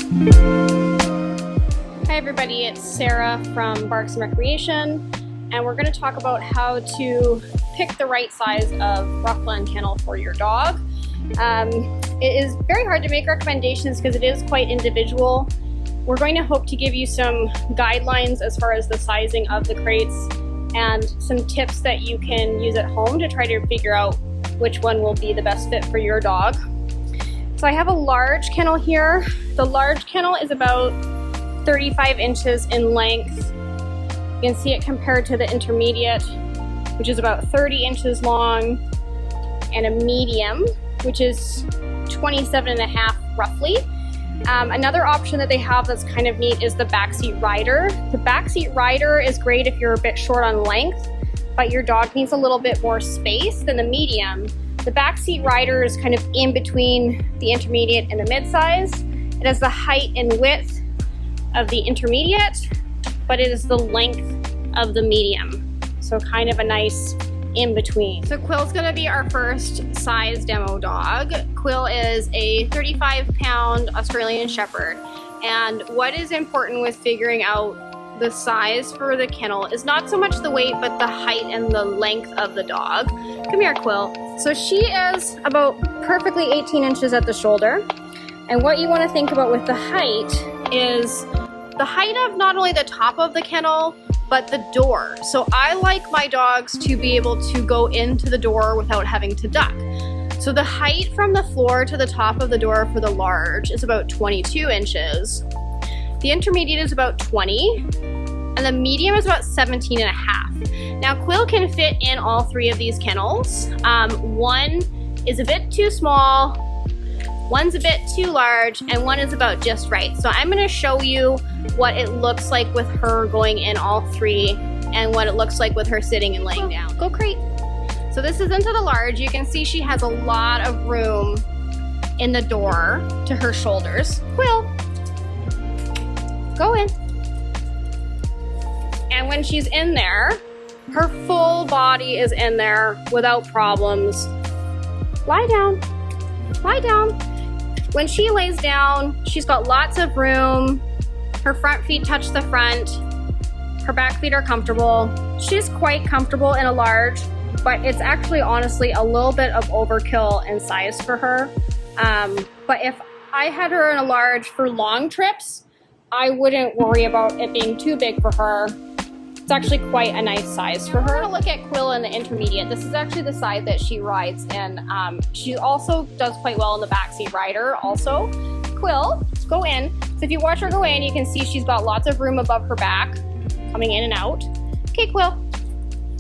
Hi everybody, it's Sarah from Barks and Recreation, and we're going to talk about how to pick the right size of Ruffland kennel for your dog. It is very hard to make recommendations because it is quite individual. We're going to hope to give you some guidelines as far as the sizing of the crates and some tips that you can use at home to try to figure out which one will be the best fit for your dog. So I have a large kennel here. The large kennel is about 35 inches in length. You can see it compared to the intermediate, which is about 30 inches long, and a medium, which is 27.5 roughly. Another option that they have that's kind of neat is the Backseat Rider. The Backseat Rider is great if you're a bit short on length, but your dog needs a little bit more space than the medium. The Backseat Rider is kind of in between the intermediate and the mid-size. It has the height and width of the intermediate, but it is the length of the medium. So kind of a nice in between. So Quill's gonna be our first size demo dog. Quill is a 35-pound Australian Shepherd. And what is important with figuring out the size for the kennel is not so much the weight, but the height and the length of the dog. Come here, Quill. So she is about perfectly 18 inches at the shoulder. And what you want to think about with the height is the height of not only the top of the kennel, but the door. So I like my dogs to be able to go into the door without having to duck. So the height from the floor to the top of the door for the large is about 22 inches. The intermediate is about 20, and the medium is about 17.5. Now Quill can fit in all three of these kennels. One is a bit too small, one's a bit too large, and one is about just right. So I'm gonna show you what it looks like with her going in all three and what it looks like with her sitting and laying down. Go crate. So this is into the large. You can see she has a lot of room in the door to her shoulders. Quill, go in. And when she's in there, her full body is in there without problems. Lie down, lie down. When she lays down, she's got lots of room. Her front feet touch the front. Her back feet are comfortable. She's quite comfortable in a large, but it's actually honestly a little bit of overkill in size for her. But if I had her in a large for long trips, I wouldn't worry about it being too big for her. It's actually quite a nice size for her. We're gonna look at Quill in the intermediate. This is actually the side that she rides in. She also does quite well in the Backseat Rider also. Quill, go in. So if you watch her go in, you can see she's got lots of room above her back, coming in and out. Okay, Quill,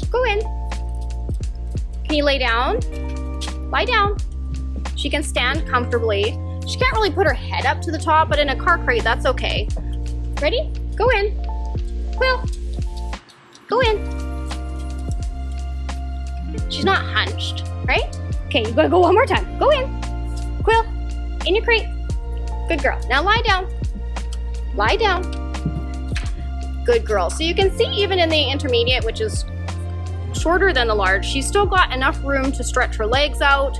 go in. Can you lay down? Lie down. She can stand comfortably. She can't really put her head up to the top, but in a car crate, that's okay. Ready? Go in. Quill, go in. She's not hunched, right? Okay, you gotta go one more time. Go in. Quill, in your crate. Good girl. Now lie down. Lie down. Good girl. So you can see even in the intermediate, which is shorter than the large, she's still got enough room to stretch her legs out.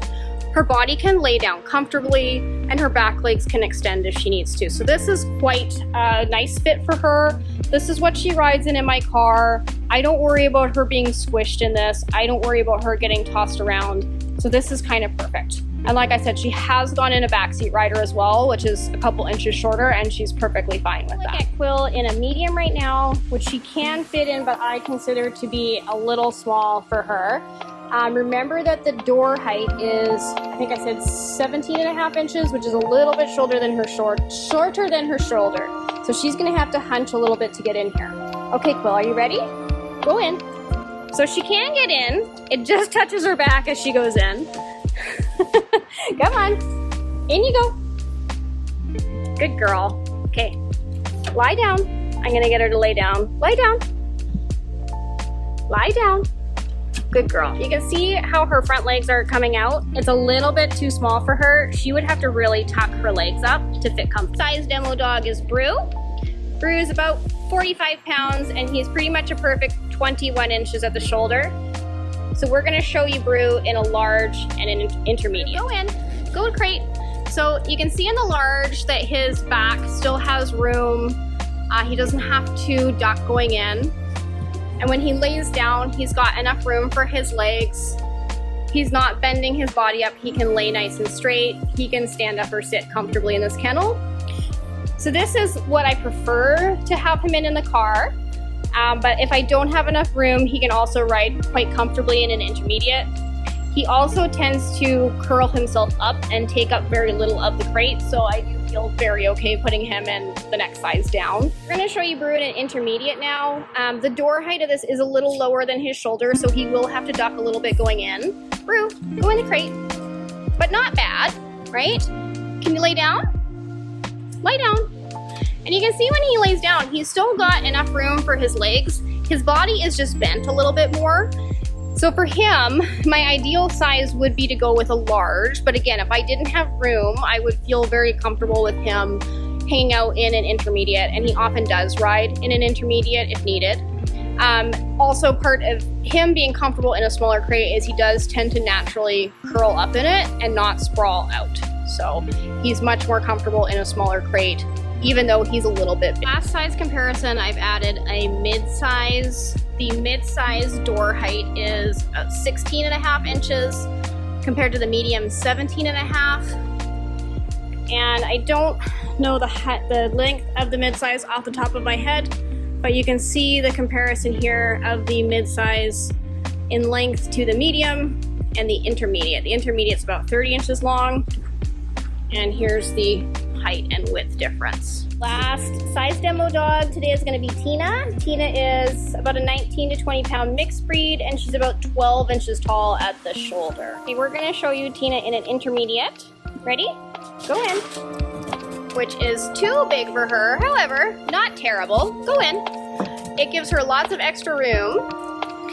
Her body can lay down comfortably, and her back legs can extend if she needs to. So this is quite a nice fit for her. This is what she rides in my car. I don't worry about her being squished in this. I don't worry about her getting tossed around. So this is kind of perfect. And like I said, she has gone in a Backseat Rider as well, which is a couple inches shorter, and she's perfectly fine with that. Look at Quill in a medium right now, which she can fit in, but I consider to be a little small for her. Remember that the door height is, I think I said 17.5 inches, which is a little bit shorter than her shorter than her shoulder. So she's gonna have to hunch a little bit to get in here. Okay, Quill, are you ready? Go in. So she can get in. It just touches her back as she goes in. Come on, in you go. Good girl. Okay, lie down. I'm gonna get her to lay down. Lie down. Lie down. Good girl. You can see how her front legs are coming out. It's a little bit too small for her. She would have to really tuck her legs up to fit comfortably. Size demo dog is Brew. Brew is about 45 pounds, and he's pretty much a perfect 21 inches at the shoulder. So we're gonna show you Brew in a large and an intermediate. Go in, go to crate. So you can see in the large that his back still has room. He doesn't have to duck going in. And when he lays down, he's got enough room for his legs. He's not bending his body up. He can lay nice and straight. He can stand up or sit comfortably in this kennel. So this is what I prefer to have him in the car. But if I don't have enough room, he can also ride quite comfortably in an intermediate. He also tends to curl himself up and take up very little of the crate, so I do feel very okay putting him in the next size down. We're going to show you Brew in an intermediate now. The door height of this is a little lower than his shoulder, so he will have to duck a little bit going in. Brew, go in the crate, but not bad, right? Can you lay down? Lay down. And you can see when he lays down, he's still got enough room for his legs. His body is just bent a little bit more. So for him, my ideal size would be to go with a large, but again, if I didn't have room, I would feel very comfortable with him hanging out in an intermediate, and he often does ride in an intermediate if needed. Also, part of him being comfortable in a smaller crate is he does tend to naturally curl up in it and not sprawl out. So he's much more comfortable in a smaller crate, even though he's a little bit big. Last size comparison, I've added a mid-size. The mid-size door height is 16.5 inches compared to the medium 17.5. And I don't know the length of the mid-size off the top of my head, but you can see the comparison here of the mid-size in length to the medium and the intermediate. The intermediate's about 30 inches long, and here's the height and width difference. Last size demo dog today is going to be Tina. Tina is about a 19 to 20 pound mixed breed, and she's about 12 inches tall at the shoulder. Okay, we're going to show you Tina in an intermediate. Ready? Go in. Which is too big for her, however, not terrible. Go in. It gives her lots of extra room.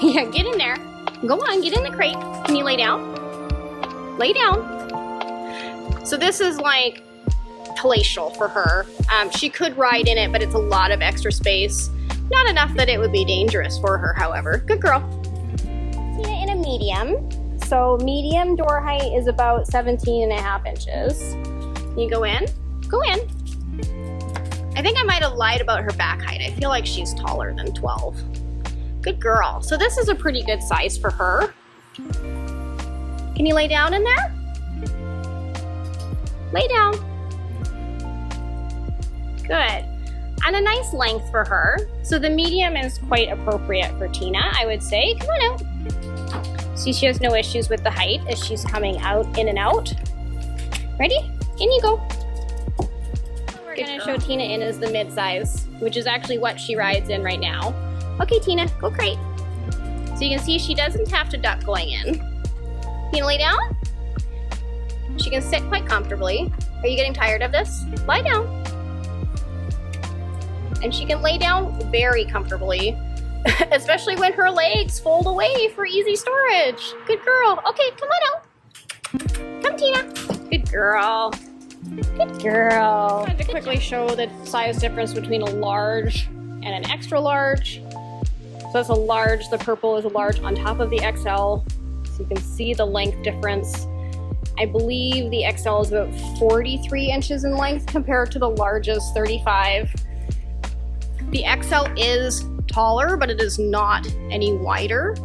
Yeah, get in there. Go on, get in the crate. Can you lay down? Lay down. So this is like palatial for her. She could ride in it, but it's a lot of extra space. Not enough that it would be dangerous for her, however. Good girl. Tina in a medium. So medium door height is about 17.5 inches. You go in? Go in. I think I might have lied about her back height. I feel like she's taller than 12. Good girl. So this is a pretty good size for her. Can you lay down in there? Lay down. Good. And a nice length for her. So the medium is quite appropriate for Tina, I would say. Come on out. See, she has no issues with the height as she's coming out, in and out. Ready? In you go. We're going to show Tina in as the mid-size, which is actually what she rides in right now. Okay, Tina, go crate. So you can see she doesn't have to duck going in. Can you lay down? She can sit quite comfortably. Are you getting tired of this? Lie down. And she can lay down very comfortably, especially when her legs fold away for easy storage. Good girl. Okay, come on out. Come, Tina. Good girl. Good girl. I wanted to quickly show the size difference between a large and an extra large. So that's a large. The purple is a large on top of the XL. So you can see the length difference. I believe the XL is about 43 inches in length compared to the largest 35. The XL is taller, but it is not any wider.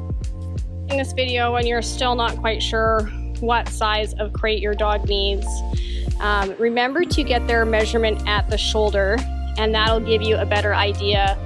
In this video, when you're still not quite sure what size of crate your dog needs, remember to get their measurement at the shoulder, and that'll give you a better idea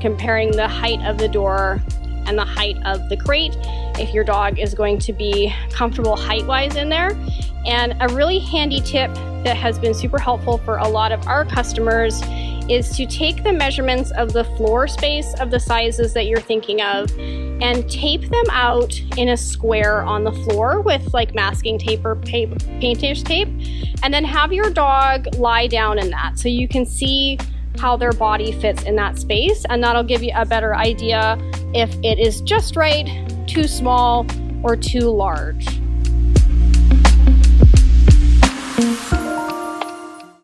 comparing the height of the door and the height of the crate if your dog is going to be comfortable height-wise in there. And a really handy tip that has been super helpful for a lot of our customers is to take the measurements of the floor space of the sizes that you're thinking of and tape them out in a square on the floor with like masking tape or painter's tape, and then have your dog lie down in that so you can see how their body fits in that space, and that'll give you a better idea if it is just right, too small, or too large.